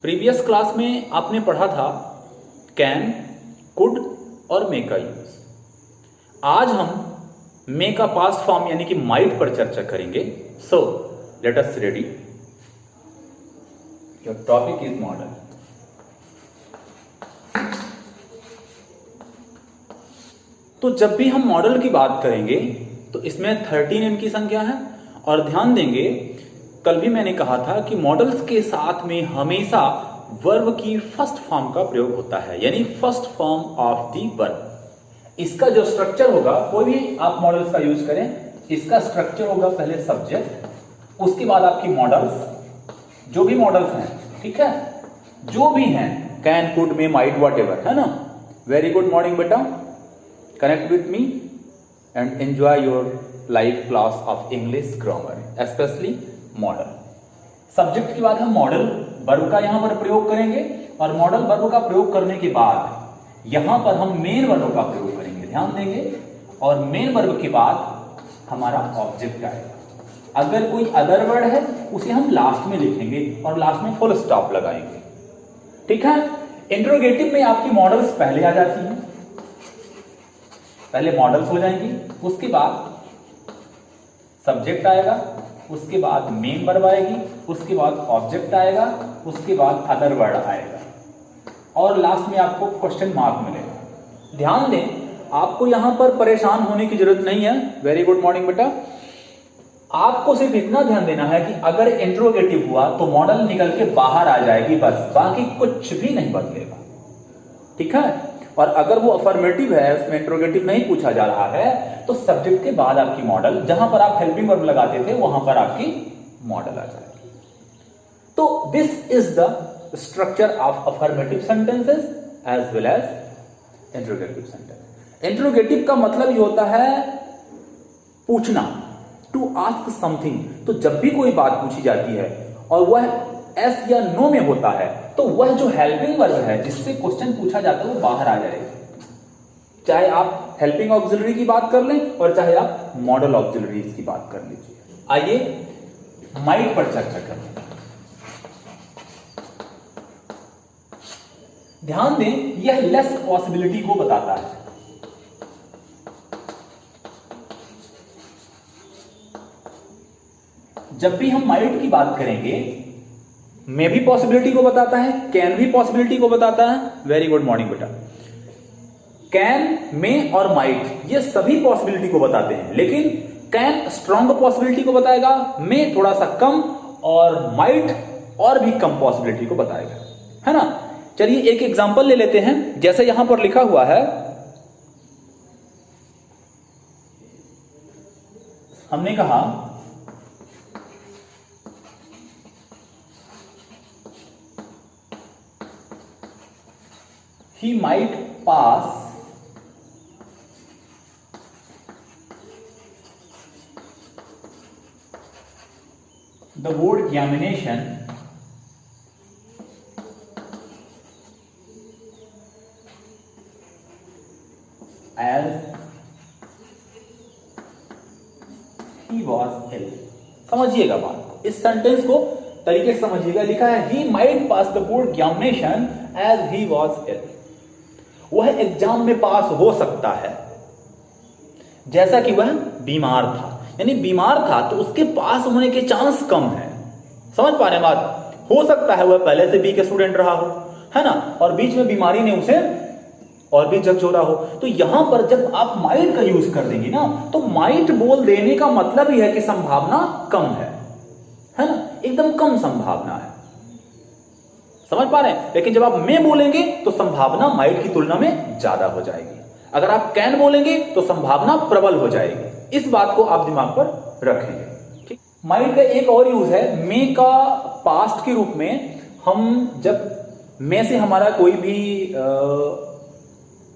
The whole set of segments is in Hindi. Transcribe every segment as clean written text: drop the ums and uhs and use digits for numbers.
प्रीवियस क्लास में आपने पढ़ा था कैन, कुड और मे का यूज। आज हम मे का पास्ट फॉर्म यानी कि माइट पर चर्चा करेंगे। So let us ready. Your topic is model. तो जब भी हम मॉडल की बात करेंगे तो इसमें 13 इनकी संख्या है। और ध्यान देंगे, कल भी मैंने कहा था कि मॉडल्स के साथ में हमेशा वर्ब की फर्स्ट फॉर्म का प्रयोग होता है, यानी first form of the verb. इसका जो स्ट्रक्चर होगा, कोई भी आप मॉडल्स का यूज करें, इसका स्ट्रक्चर होगा पहले सब्जेक्ट, उसके बाद आपकी मॉडल्स, जो भी मॉडल्स हैं, ठीक है, जो भी हैं, can, could, may, might, whatever, है ना। वेरी गुड मॉर्निंग बेटा, connect with me and enjoy your live class of English grammar, specially model. Subject के बाद हम मॉडल वर्ब का यहां पर प्रयोग करेंगे, और मॉडल वर्ब का प्रयोग करने के बाद यहां पर हम मेन वर्ब का प्रयोग करेंगे, ध्यान देंगे। और मेन वर्ब के बाद हमारा ऑब्जेक्ट आएगा। अगर कोई अदर वर्ड है उसे हम लास्ट में लिखेंगे और लास्ट में फुल स्टॉप लगाएंगे, ठीक है। इंट्रोगेटिव में आपकी मॉडल्स पहले आ जाती हैं, पहले मॉडल्स हो जाएंगी, उसके बाद सब्जेक्ट आएगा, उसके बाद मेन वर्ब आएगी, उसके बाद ऑब्जेक्ट आएगा, उसके बाद अदर वर्ड आएगा, और लास्ट में आपको क्वेश्चन मार्क मिलेगा। ध्यान दें, आपको यहां पर परेशान होने की जरूरत नहीं है। वेरी गुड मॉर्निंग बेटा। आपको सिर्फ इतना ध्यान देना है कि अगर इंट्रोगेटिव हुआ तो मॉडल निकल के बाहर आ जाएगी, बस, बाकी कुछ भी नहीं बदलेगा, ठीक है। और अगर वो अफर्मेटिव है, उसमें इंट्रोगेटिव नहीं पूछा जा रहा है, तो सब्जेक्ट के बाद आपकी मॉडल, जहां पर आप हेल्पिंग वर्ब लगाते थे वहां पर आपकी मॉडल आ जाएगी। तो this is the structure of affirmative sentences as well as interrogative sentence. Interrogative का मतलब ही होता है पूछना, टू आस्क समथिंग। तो जब भी कोई बात पूछी जाती है और वह एस या नो में होता है, तो वह जो हेल्पिंग वर्ब है जिससे क्वेश्चन पूछा जाता है वो बाहर आ जाएगा। चाहे आप हेल्पिंग ऑक्सिलरी की बात कर लें और चाहे आप मॉडल ऑक्सिलरीज की बात कर लीजिए। आइए माइट पर चर्चा करें। ध्यान दें, यह लेस पॉसिबिलिटी को बताता है। जब भी हम माइट की बात करेंगे, मे भी पॉसिबिलिटी को बताता है, कैन भी पॉसिबिलिटी को बताता है। वेरी गुड मॉर्निंग बेटा। कैन, मे और माइट ये सभी पॉसिबिलिटी को बताते हैं, लेकिन कैन स्ट्रॉन्ग पॉसिबिलिटी को बताएगा, मे थोड़ा सा कम, और माइट और भी कम पॉसिबिलिटी को बताएगा, है ना। चलिए एक एग्जांपल ले लेते हैं। जैसे यहां पर लिखा हुआ है, हमने कहा he might pass the board examination as he was ill। समझिएगा बात को, इस सेंटेंस को तरीके से समझिएगा। लिखा है he might pass the board examination as he was ill। वह एग्जाम में पास हो सकता है जैसा कि वह बीमार था, यानी बीमार था तो उसके पास होने के चांस कम है। समझ पा रहे हैं बात? हो सकता है वह पहले से बी के स्टूडेंट रहा हो, है ना, और बीच में बीमारी ने उसे और भी झकझोरा हो। तो यहां पर जब आप माइट का यूज कर देंगे ना, तो माइट बोल देने का मतलब ही है कि संभावना कम है ना, एकदम कम संभावना है। समझ पा रहे हैं? लेकिन जब आप मे बोलेंगे तो संभावना माइट की तुलना में ज्यादा हो जाएगी। अगर आप कैन बोलेंगे तो संभावना प्रबल हो जाएगी। इस बात को आप दिमाग पर रखेंगे, ठीक। माइट का एक और यूज है मे का पास्ट के रूप में। हम जब मे से हमारा कोई भी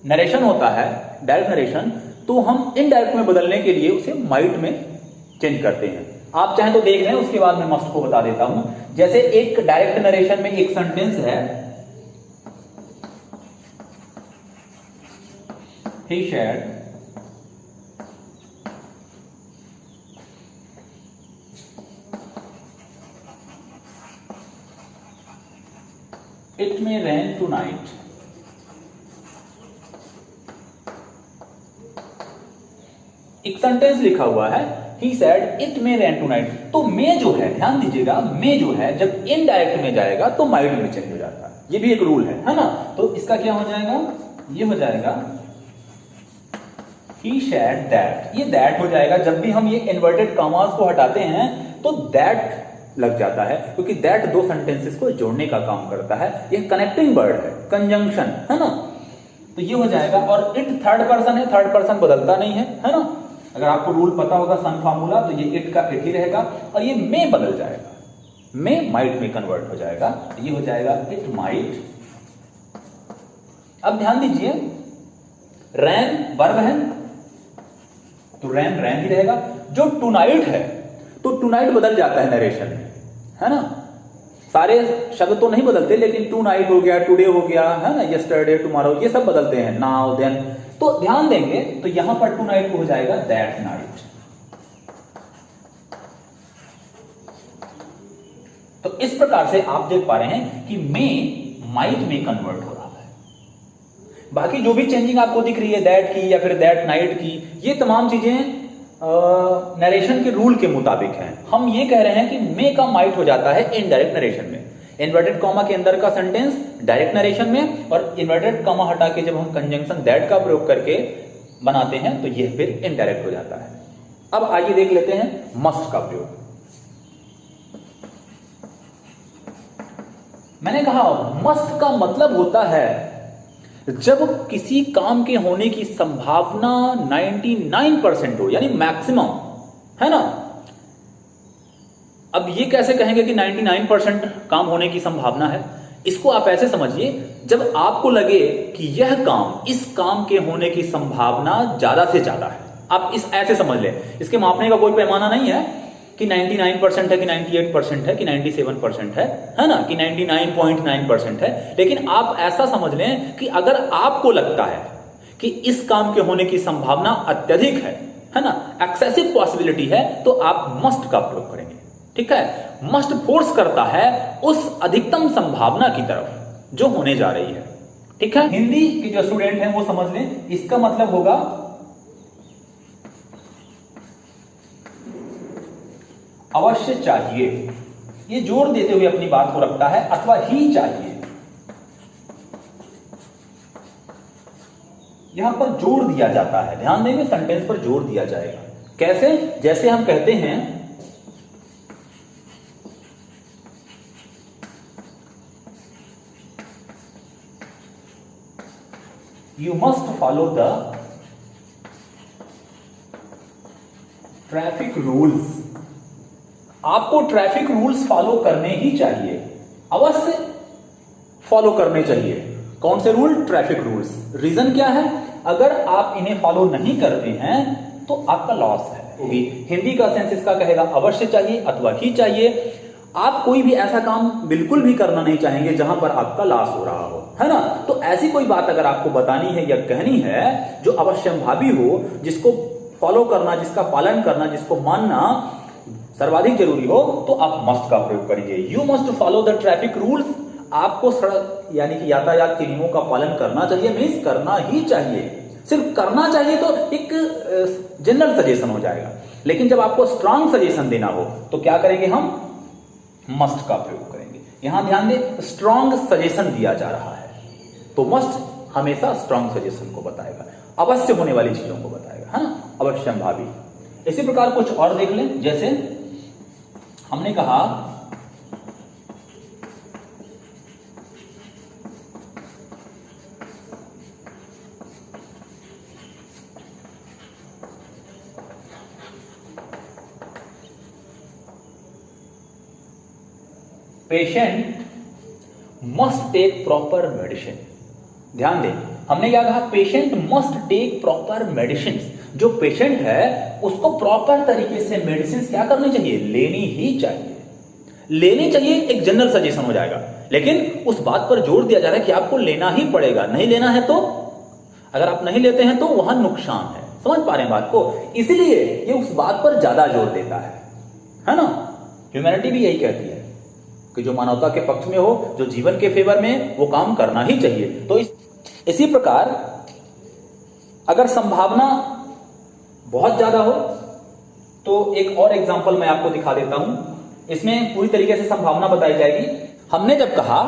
नरेशन होता है, डायरेक्ट नरेशन, तो हम इनडायरेक्ट में बदलने के लिए उसे माइट में चेंज करते हैं। आप चाहें तो देख लें, उसके बाद मैं मस्ट को बता देता हूं। जैसे एक डायरेक्ट नरेशन में एक सेंटेंस है, he shared it may rain tonight. एक सेंटेंस लिखा हुआ है he said it may rain tonight. तो मे जो है, ध्यान दीजिएगा, मे जो है जब इनडायरेक्ट में जाएगा तो माइट में चेंज हो जाता है। ये भी एक रूल है ना। तो इसका क्या हो जाएगा, ये हो जाएगा he said that। ये that हो जाएगा। जब भी हम ये इन्वर्टेड कॉमास को हटाते हैं तो that लग जाता है, क्योंकि that दो सेंटेंसेस को जोड़ने का काम करता है। ये कनेक्टिंग वर्ड है, कंजंक्शन है ना। तो ये हो जाएगा। और इट थर्ड पर्सन है, थर्ड पर्सन बदलता नहीं है ना। अगर आपको रूल पता होगा सन फार्मूला, तो ये इट का इट ही रहेगा और ये मे बदल जाएगा, मे माइट में कन्वर्ट हो जाएगा। तो ये हो जाएगा इट माइट। अब ध्यान दीजिए, रैन वर्ब है तो रैन रैन ही रहेगा। जो टुनाइट है तो टुनाइट बदल जाता है नरेशन में, है ना। सारे शब्द तो नहीं बदलते, लेकिन टू नाइट हो गया, टुडे हो गया, है ना, यस्टरडे, टुमारो, ये सब बदलते हैं, नाउ, देन। तो ध्यान देंगे तो यहां पर टू नाइट को हो जाएगा दैट नाइट। तो इस प्रकार से आप देख पा रहे हैं कि मे माइट में कन्वर्ट हो रहा है। बाकी जो भी चेंजिंग आपको दिख रही है दैट की या फिर दैट नाइट की, ये तमाम चीजें नरेशन के रूल के मुताबिक है। हम ये कह रहे हैं कि मे का माइट हो जाता है इनडायरेक्ट नरेशन में। इन्वर्टेड कॉमा के अंदर का सेंटेंस डायरेक्ट नरेशन में, और इन्वर्टेड कॉमा हटा के जब हम कंजंक्शन दैट का प्रयोग करके बनाते हैं तो यह फिर इनडायरेक्ट हो जाता है। अब आइए देख लेते हैं मस्ट का प्रयोग। मैंने कहा मस्ट का मतलब होता है जब किसी काम के होने की संभावना 99% हो, यानी मैक्सिमम, है ना। अब ये कैसे कहेंगे कि 99% काम होने की संभावना है? इसको आप ऐसे समझिए, जब आपको लगे कि यह काम, इस काम के होने की संभावना ज्यादा से ज्यादा है, आप इस ऐसे समझ लें। इसके मापने का कोई पैमाना नहीं है कि 99% है कि 98% है कि 97% है ना, कि 99.9% है। लेकिन आप ऐसा समझ लें कि अगर आपको लगता है कि इस काम के होने की संभावना अत्यधिक है ना, एक्सेसिव पॉसिबिलिटी है, तो आप मस्ट का प्रयोग करेंगे। ठीक है, मस्ट फोर्स करता है उस अधिकतम संभावना की तरफ जो होने जा रही है। ठीक है, हिंदी के जो स्टूडेंट हैं वो समझ लें, इसका मतलब होगा अवश्य चाहिए। ये जोर देते हुए अपनी बात को रखता है, अथवा ही चाहिए। यहां पर जोर दिया जाता है, ध्यान देंगे, सेंटेंस पर जोर दिया जाएगा। कैसे? जैसे हम कहते हैं you must follow the traffic rules. आपको ट्रैफिक रूल्स फॉलो करने ही चाहिए, अवश्य फॉलो करने चाहिए। कौन से रूल? Traffic rules. रीजन क्या है? अगर आप इन्हें फॉलो नहीं करते हैं तो आपका लॉस होगी। हिंदी का सेंस इसका कहेगा अवश्य चाहिए अथवा ही चाहिए। आप कोई भी ऐसा काम बिल्कुल भी करना नहीं चाहेंगे जहां पर आपका लॉस हो रहा हो, है ना। तो ऐसी कोई बात अगर आपको बतानी है या कहनी है जो अवश्यंभावी हो, जिसको फॉलो करना, जिसका पालन करना, जिसको मानना सर्वाधिक जरूरी हो, तो आप मस्ट का प्रयोग करेंगे। You must follow the traffic rules. आपको सड़क यानी कि यातायात के नियमों का पालन करना चाहिए, मीन्स करना ही चाहिए। सिर्फ करना चाहिए तो एक जनरल सजेशन हो जाएगा, लेकिन जब आपको स्ट्रांग सजेशन देना हो तो क्या करेंगे? हम मस्ट का प्रयोग करेंगे। यहां ध्यान दें, स्ट्रांग सजेशन दिया जा रहा है तो मस्ट हमेशा स्ट्रांग सजेशन को बताएगा, अवश्य होने वाली चीजों को बताएगा, है ना, अवश्यंभावी। इसी प्रकार कुछ और देख लें। जैसे हमने कहा patient must take proper medicine. ध्यान दें, हमने क्या कहा? Patient must take proper medicine. जो पेशेंट है उसको प्रॉपर तरीके से मेडिसिन क्या करनी चाहिए? लेनी ही चाहिए। लेनी चाहिए एक जनरल सजेशन हो जाएगा, लेकिन उस बात पर जोर दिया जा रहा है कि आपको लेना ही पड़ेगा। नहीं लेना है तो, अगर आप नहीं लेते हैं तो वहां नुकसान है। समझ पा रहे हैं बात को? इसीलिए ये उस बात पर ज्यादा जोर देता है ना। ह्यूमैनिटी भी यही कहती है कि जो मानवता के पक्ष में हो, जो जीवन के फेवर में, वो काम करना ही चाहिए। तो इसी प्रकार अगर संभावना बहुत ज्यादा हो तो एक और एग्जांपल मैं आपको दिखा देता हूं, इसमें पूरी तरीके से संभावना बताई जाएगी। हमने जब कहा,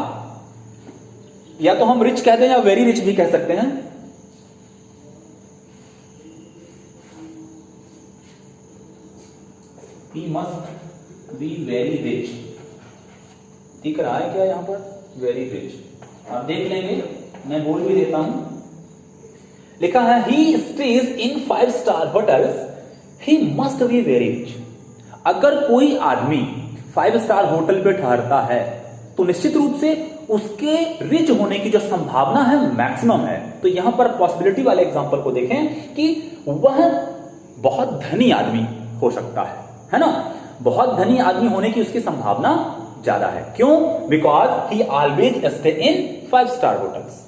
या तो हम रिच कह दें या वेरी रिच भी कह सकते हैं, He must be very rich, दिख रहा है क्या यहां पर? वेरी रिच, आप देख लेंगे, मैं बोल भी देता हूं। लिखा है he stays in 5-star hotels, he must be very rich। अगर कोई आदमी 5 स्टार होटल पे ठहरता है तो निश्चित रूप से उसके रिच होने की जो संभावना है मैक्सिमम है। तो यहां पर पॉसिबिलिटी वाले एग्जांपल को देखें कि वह बहुत धनी आदमी हो सकता है ना? बहुत धनी आदमी होने की उसकी संभावना ज्यादा है। क्यों? Because he always stay in 5 star hotels.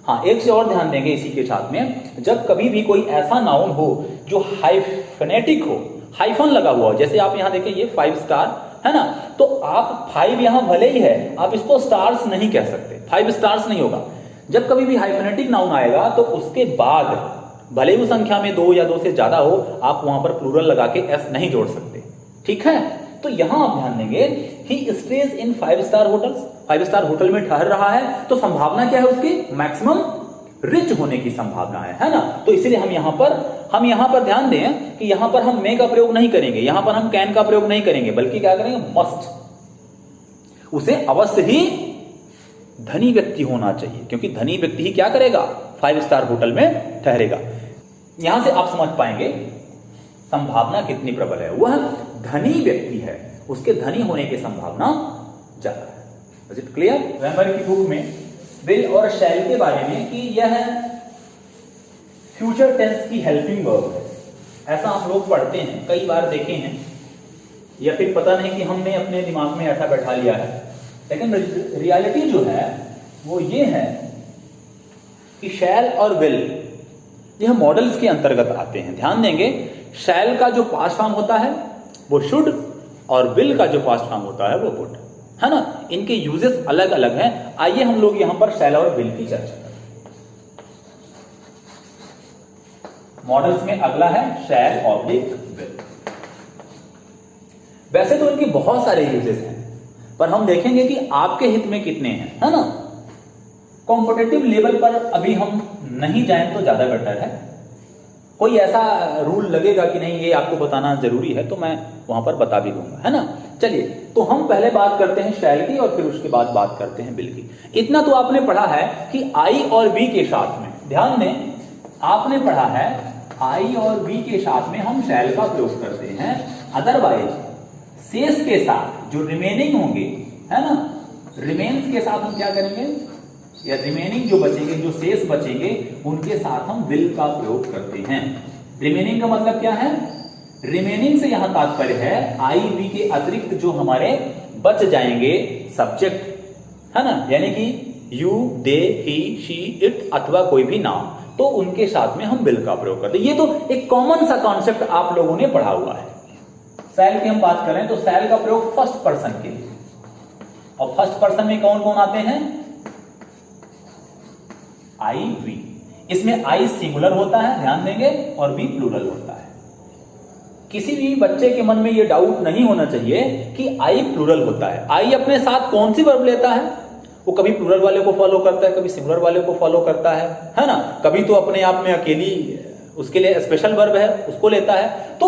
हाँ, एक से और ध्यान देंगे इसी के साथ में, जब कभी भी कोई ऐसा नाउन हो जो हाइफनेटिक हो, हाइफन लगा हुआ हो, जैसे आप यहां देखें ये 5 स्टार है ना, तो आप 5 यहां भले ही है, आप इसको स्टार्स नहीं कह सकते, 5 स्टार्स नहीं होगा। जब कभी भी हाइफनेटिक नाउन आएगा तो उसके बाद भले ही संख्या में 2 या 2 से ज्यादा हो, आप वहां पर प्लूरल लगा के एस नहीं जोड़ सकते। ठीक है, तो यहां आप ध्यान देंगे, ही स्टेज इन 5 स्टार होटल्स, 5 स्टार होटल में ठहर रहा है, तो संभावना क्या है उसकी? मैक्सिमम रिच होने की संभावना है ना? तो इसीलिए हम यहां पर ध्यान दें कि यहां पर हम मे का प्रयोग नहीं करेंगे, यहां पर हम कैन का प्रयोग नहीं करेंगे, बल्कि क्या करेंगे? मस्ट। उसे अवश्य ही धनी व्यक्ति होना चाहिए, क्योंकि धनी व्यक्ति ही क्या करेगा? 5 स्टार होटल में ठहरेगा। यहां से आप समझ पाएंगे संभावना कितनी प्रबल है। वह धनी व्यक्ति है, उसके धनी होने की संभावना ज्यादा है। Is it clear? वेम्बर की बुक में विल और शैल के बारे में कि यह फ्यूचर टेंस की हेल्पिंग वर्ब है, ऐसा हम लोग पढ़ते हैं, कई बार देखे हैं, या फिर पता नहीं कि हमने अपने दिमाग में ऐसा बैठा लिया है। लेकिन रियलिटी जो है वो ये है कि शैल और विल यह मॉडल्स के अंतर्गत आते हैं। ध्यान देंगे, शैल का जो पास्ट फॉर्म होता है वो शुड, और विल का जो पास्ट फॉर्म होता है वो वुड, है ना? इनके यूजेस अलग अलग हैं। आइए हम लोग यहां पर शैल और विल की चर्चा करें। मॉडल्स में अगला है शैल ऑब्लिक विल। वैसे तो इनके बहुत सारे यूजेस हैं, पर हम देखेंगे कि आपके हित में कितने हैं, है ना? कॉम्पिटिटिव लेवल पर अभी हम नहीं जाएं तो ज्यादा बेटर है। कोई ऐसा रूल लगेगा कि नहीं ये आपको बताना जरूरी है तो मैं वहां पर बता भी दूंगा, है ना? चलिए, तो हम पहले बात करते हैं शैल की और फिर उसके बाद बात करते हैं विल की। इतना तो आपने पढ़ा है कि आई और वी के साथ में, ध्यान दें, आपने पढ़ा है आई और वी के साथ में हम शैल का प्रयोग करते हैं। अदरवाइज शेष के साथ जो रिमेनिंग होंगे, है ना, रिमेन्स के साथ हम क्या करेंगे, या रिमेनिंग जो बचेंगे, जो शेष बचेंगे, उनके साथ हम विल का प्रयोग करते हैं। रिमेनिंग का मतलब क्या है? रिमेनिंग से यहां तात्पर्य है आई वी के अतिरिक्त जो हमारे बच जाएंगे सब्जेक्ट, है ना, यानी कि you, they, he, she, it अथवा कोई भी नाम, तो उनके साथ में हम विल का प्रयोग करते हैं। ये तो एक कॉमन सा कॉन्सेप्ट आप लोगों ने पढ़ा हुआ है। शैल की हम बात करें तो शैल का प्रयोग फर्स्ट पर्सन के लिए, और फर्स्ट पर्सन में कौन कौन आते हैं? आई वी। इसमें आई सिंगुलर होता है, ध्यान देंगे, और वी प्लूरल होता है। किसी भी बच्चे के मन में यह डाउट नहीं होना चाहिए कि आई प्लूरल होता है। आई अपने साथ कौन सी वर्ब लेता है? वो कभी प्लूरल वाले को फॉलो करता है, कभी सिंगुलर वाले को फॉलो करता है ना? कभी तो अपने आप में अकेली, उसके लिए स्पेशल वर्ब है, उसको लेता है। तो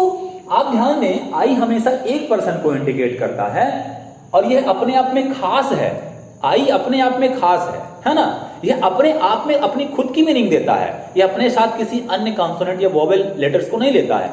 आप ध्यान दें, आई हमेशा एक पर्सन को इंडिकेट करता है, और यह अपने आप में खास है। आई अपने आप में खास है ना? यह अपने आप में अपनी खुद की मीनिंग देता है, यह अपने साथ किसी अन्य कॉन्सोनेंट या वोवेल लेटर्स को नहीं लेता है,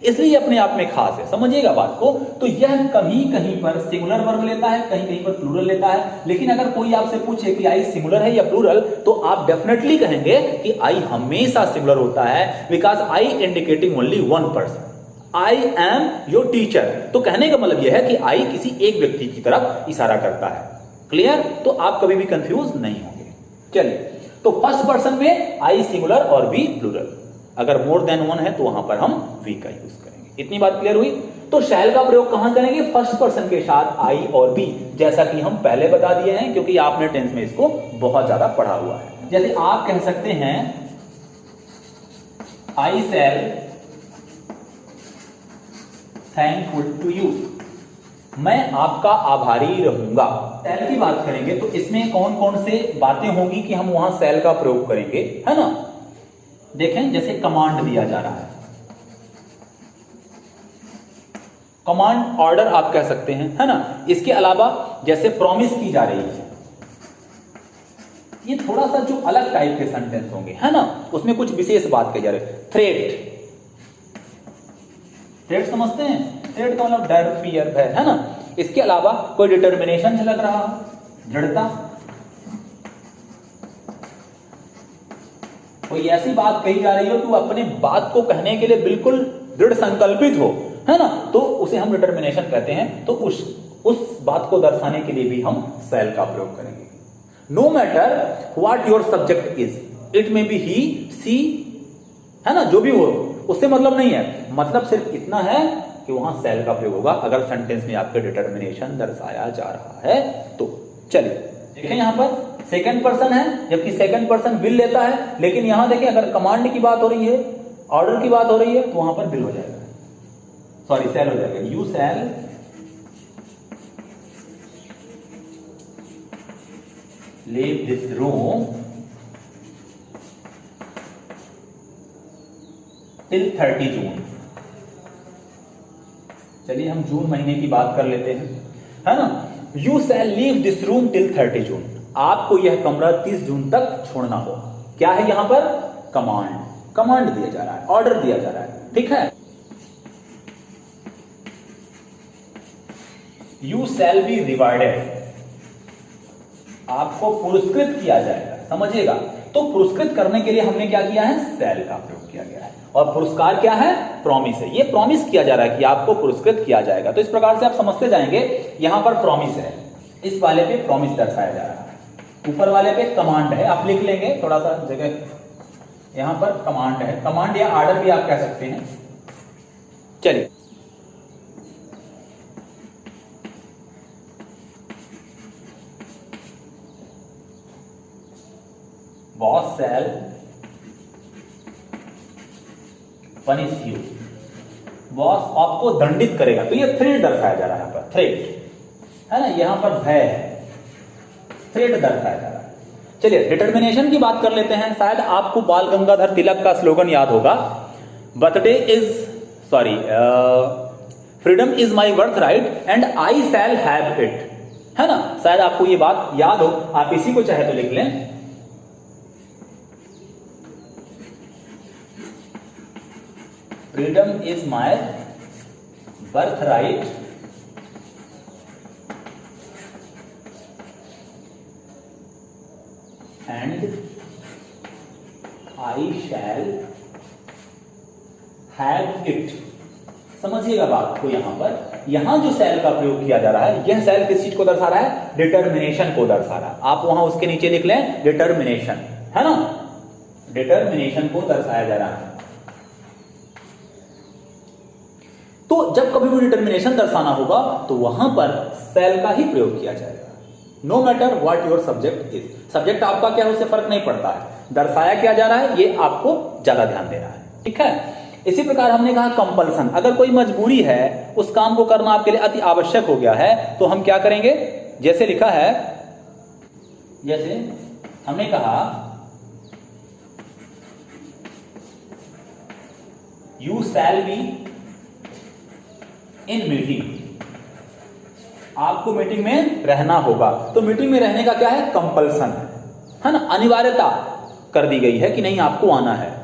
इसलिए अपने आप में खास है। समझिएगा बात को। तो यह कहीं कहीं पर सिंगुलर वर्ब लेता है, कहीं कहीं पर प्लूरल लेता है। लेकिन अगर कोई आपसे पूछे कि आई सिंगुलर है या प्लूरल, तो आप डेफिनेटली कहेंगे कि आई हमेशा सिंगुलर होता है, because I indicating only one person. I am your teacher, तो कहने का मतलब यह है कि आई किसी एक व्यक्ति की तरफ इशारा करता है। क्लियर? तो आप कभी भी कंफ्यूज नहीं होंगे। चलिए, तो फर्स्ट पर्सन में आई सिंगुलर और वी प्लूरल। अगर मोर देन वन है तो वहां पर हम वी का यूज करेंगे। इतनी बात क्लियर हुई। तो शैल का प्रयोग कहां करेंगे? फर्स्ट पर्सन के साथ आई और बी, जैसा कि हम पहले बता दिए हैं, क्योंकि आपने टेंस में इसको बहुत ज्यादा पढ़ा हुआ है। जैसे आप कह सकते हैं आई शैल थैंकफुल टू यू, मैं आपका आभारी रहूंगा। शैल की बात करेंगे तो इसमें कौन कौन से बातें होंगी कि हम वहां शैल का प्रयोग करेंगे, है ना। देखें, जैसे कमांड दिया जा रहा है, कमांड ऑर्डर आप कह सकते हैं, है ना। इसके अलावा जैसे प्रॉमिस की जा रही है, ये थोड़ा सा जो अलग टाइप के सेंटेंस होंगे, है ना, उसमें कुछ विशेष बात कही जा रही है। थ्रेट समझते हैं, थ्रेट का मतलब डर, फियर, भय, है ना। इसके अलावा कोई डिटर्मिनेशन झलक रहा हो, दृढ़ता, कोई ऐसी बात कही जा रही हो तो अपने बात को कहने के लिए बिल्कुल दृढ़ संकल्पित हो, है ना, तो उसे हम डिटर्मिनेशन कहते हैं। तो उस बात को दर्शाने के लिए भी हम शैल का प्रयोग करेंगे। No matter what your subject is, it may be he, she, है ना, जो भी हो, उससे मतलब नहीं है। मतलब सिर्फ इतना है कि वहां शैल का प्रयोग होगा अगर सेंटेंस में आपके डिटर्मिनेशन दर्शाया जा रहा है तो। चलिए देखें, यहां पर सेकंड पर्सन है, जबकि सेकंड पर्सन विल लेता है, लेकिन यहां देखें अगर कमांड की बात हो रही है, ऑर्डर की बात हो रही है, तो वहां पर विल हो जाएगा, सॉरी शैल हो जाएगा। You shall leave this room till 30 जून। चलिए हम जून महीने की बात कर लेते हैं, है ना। You shall leave this room till 30 जून, आपको यह कमरा 30 जून तक छोड़ना होगा। क्या है यहां पर? कमांड, कमांड दिया जा रहा है, ऑर्डर दिया जा रहा है, ठीक है। यू शैल बी रिवार्डेड, आपको पुरस्कृत किया जाएगा, समझिएगा। तो पुरस्कृत करने के लिए हमने क्या किया है? शैल का प्रयोग किया गया है। और पुरस्कार क्या है? प्रॉमिस है। ये प्रॉमिस किया जा रहा है कि आपको पुरस्कृत किया जाएगा। तो इस प्रकार से आप समझते जाएंगे, यहां पर प्रॉमिस है, इस वाले पे प्रॉमिस दर्शाया जा रहा है, ऊपर वाले पे कमांड है। आप लिख लेंगे थोड़ा सा जगह, यहां पर कमांड है, कमांड या ऑर्डर भी आप कह सकते हैं। चलिए boss shall punish you, boss आपको दंडित करेगा। तो ये थ्रेट दर्शाया जा रहा है, यहां पर थ्रेट, है ना, यहां पर भय है, थ्रेट दर्शाया जा रहा है। चलिए डिटर्मिनेशन की बात कर लेते हैं। शायद आपको बाल गंगाधर तिलक का स्लोगन याद होगा, birthday is sorry freedom is my birth right and I shall have it, है ना। शायद आपको ये बात याद हो, आप इसी को चाहे तो लिख लें। Freedom is my birth right and I shall have it. समझिएगा बात को, यहां जो शैल का प्रयोग किया जा रहा है, यह शैल किस चीज को दर्शा रहा है? डिटर्मिनेशन को दर्शा रहा है। आप वहां उसके नीचे लिख लें डिटर्मिनेशन, है ना, डिटर्मिनेशन को दर्शाया जा रहा है। तो जब कभी भी डिटर्मिनेशन दर्शाना होगा तो वहां पर शैल का ही प्रयोग किया जाएगा। No matter what your subject is, subject आपका क्या है उससे फर्क नहीं पड़ता है, दर्शाया क्या जा रहा है ये आपको ज्यादा ध्यान देना है, ठीक है। इसी प्रकार हमने कहा कंपल्सन, अगर कोई मजबूरी है, उस काम को करना आपके लिए अति आवश्यक हो गया है, तो हम क्या करेंगे? जैसे लिखा है, जैसे हमने कहा you shall be in meeting, आपको मीटिंग में रहना होगा। तो मीटिंग में रहने का क्या है? कंपल्सन है ना, अनिवार्यता कर दी गई है कि नहीं आपको आना है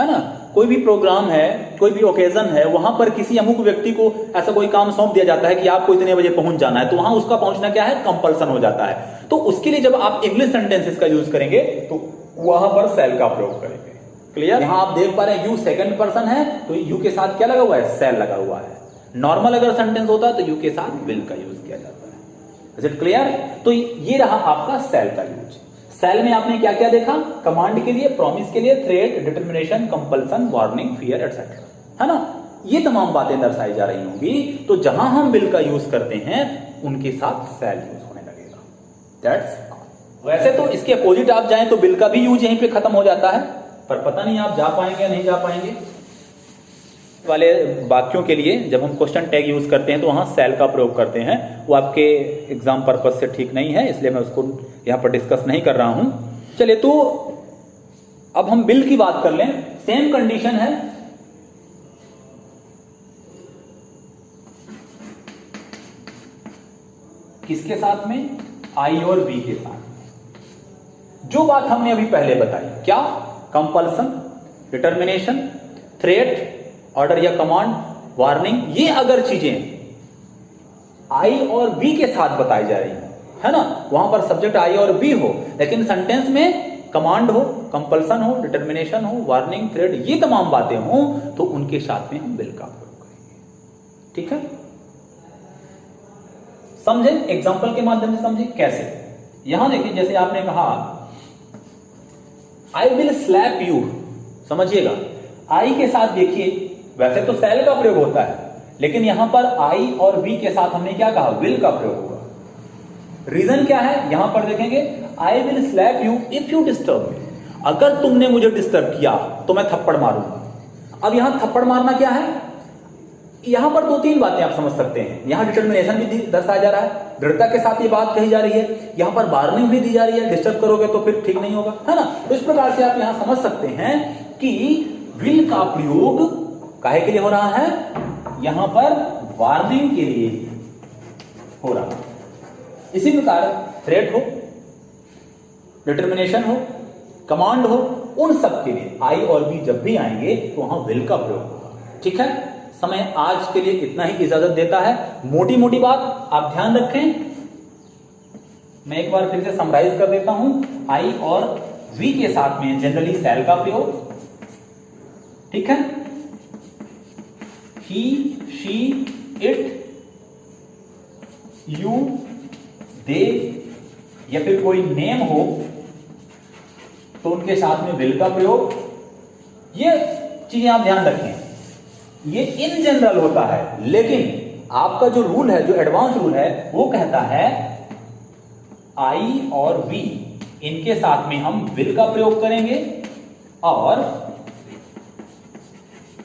ना। कोई भी प्रोग्राम है, कोई भी ओकेजन है, वहां पर किसी अमुक व्यक्ति को ऐसा कोई काम सौंप दिया जाता है कि आपको इतने बजे पहुंच जाना है, तो वहां उसका पहुंचना क्या है? कंपल्सन हो जाता है। तो उसके लिए जब आप इंग्लिश सेंटेंसेस का यूज करेंगे तो वहां पर शैल का प्रयोग करेंगे। क्लियर? यहां आप देख पा रहे हैं यू सेकंड पर्सन है, तो यू के साथ क्या लगा हुआ है? शैल लगा हुआ है। नॉर्मल अगर सेंटेंस होता है तो यू के साथ विल का यूज किया जाता है। Is it clear? तो ये रहा आपका शैल का यूज। शैल में आपने क्या क्या देखा? कमांड के लिए, प्रॉमिस के लिए, threat, determination, compulsion, warning, fear etcetera, है ना। ये तमाम बातें दर्शाई जा रही होंगी। तो जहां हम विल का यूज करते हैं उनके साथ शैल यूज होने लगेगा। दैट्स वैसे तो इसके अपोजिट आप जाएं तो विल का भी यूज यहीं पे खत्म हो जाता है, पर पता नहीं आप जा पाएंगे या नहीं जा पाएंगे। वाले वाक्यों के लिए जब हम क्वेश्चन टैग यूज करते हैं तो वहां शैल का प्रयोग करते हैं, वो आपके एग्जाम पर्पस से ठीक नहीं है, इसलिए मैं उसको यहां पर डिस्कस नहीं कर रहा हूं। चलिए, तो अब हम विल की बात कर लें। सेम कंडीशन है, किसके साथ में? आई और वी के साथ। जो बात हमने अभी पहले बताई, क्या? कंपल्सन, डिटर्मिनेशन, थ्रेट, ऑर्डर या कमांड, वार्निंग, ये अगर चीजें आई और बी के साथ बताई जा रही है ना, वहां पर सब्जेक्ट आई और बी हो, लेकिन सेंटेंस में कमांड हो, कंपल्सन हो, डिटर्मिनेशन हो, वार्निंग, थ्रेट, ये तमाम बातें हो, तो उनके साथ में हम विल का प्रयोग करेंगे। ठीक है, समझे? एग्जाम्पल के माध्यम से समझे कैसे। यहां देखिए, जैसे आपने कहा आई विल स्लैप यू, समझिएगा, आई के साथ देखिए वैसे तो शैल का प्रयोग होता है, लेकिन यहां पर आई और बी के साथ हमने क्या कहा? विल का प्रयोग होगा। रीजन क्या है? यहां पर देखेंगे, I will slap you if you disturb me, अगर तुमने मुझे डिस्टर्ब किया तो मैं थप्पड़ मारूंगा। अब यहां थप्पड़ मारना क्या है? यहां पर दो तीन बातें आप समझ सकते हैं। यहां डिटर्मिनेशन भी दर्शाया जा रहा है, दृढ़ता के साथ ये बात कही जा रही है। यहां पर वार्निंग भी दी जा रही है, डिस्टर्ब करोगे तो फिर ठीक नहीं होगा, है ना। तो इस प्रकार से आप यहां समझ सकते हैं कि विल का प्रयोग काहे के लिए हो रहा है? यहां पर वार्निंग के लिए हो रहा है। इसी प्रकार थ्रेट हो, डिटर्मिनेशन हो, कमांड हो, उन सब के लिए आई और बी जब भी आएंगे तो वहां विल का प्रयोग होगा। ठीक है, समय आज के लिए इतना ही इजाजत देता है। मोटी मोटी बात आप ध्यान रखें, मैं एक बार फिर से समराइज कर देता हूं। आई और वी के साथ में जनरली शैल का प्रयोग, ठीक है। ही, शी, इट, यू, दे या फिर कोई नेम हो तो उनके साथ में विल का प्रयोग। ये चीजें आप ध्यान रखें, ये इन जनरल होता है, लेकिन आपका जो रूल है, जो एडवांस रूल है, वो कहता है आई और वी इनके साथ में हम विल का प्रयोग करेंगे, और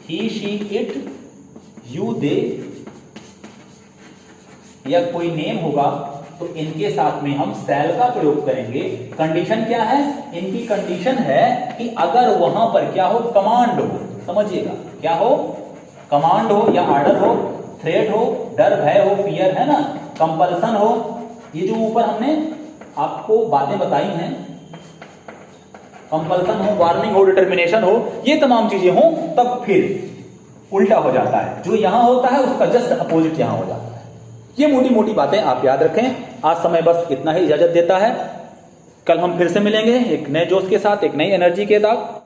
ही, शी, इट, यू, दे या कोई नेम होगा तो इनके साथ में हम शैल का प्रयोग करेंगे। कंडीशन क्या है? इनकी कंडीशन है कि अगर वहां पर क्या हो? कमांड हो, समझिएगा, क्या हो? कमांड हो या ऑर्डर हो, थ्रेट हो, डर, भय हो, फियर, है ना, कंपल्सन हो, ये जो ऊपर हमने आपको बातें बताई हैं, कंपल्सन हो, वार्निंग हो, डिटर्मिनेशन हो, ये तमाम चीजें हो, तब फिर उल्टा हो जाता है। जो यहां होता है उसका जस्ट अपोजिट यहां हो जाता है। ये मोटी मोटी बातें आप याद रखें। आज समय बस इतना ही इजाजत देता है। कल हम फिर से मिलेंगे एक नए जोश के साथ, एक नई एनर्जी के साथ।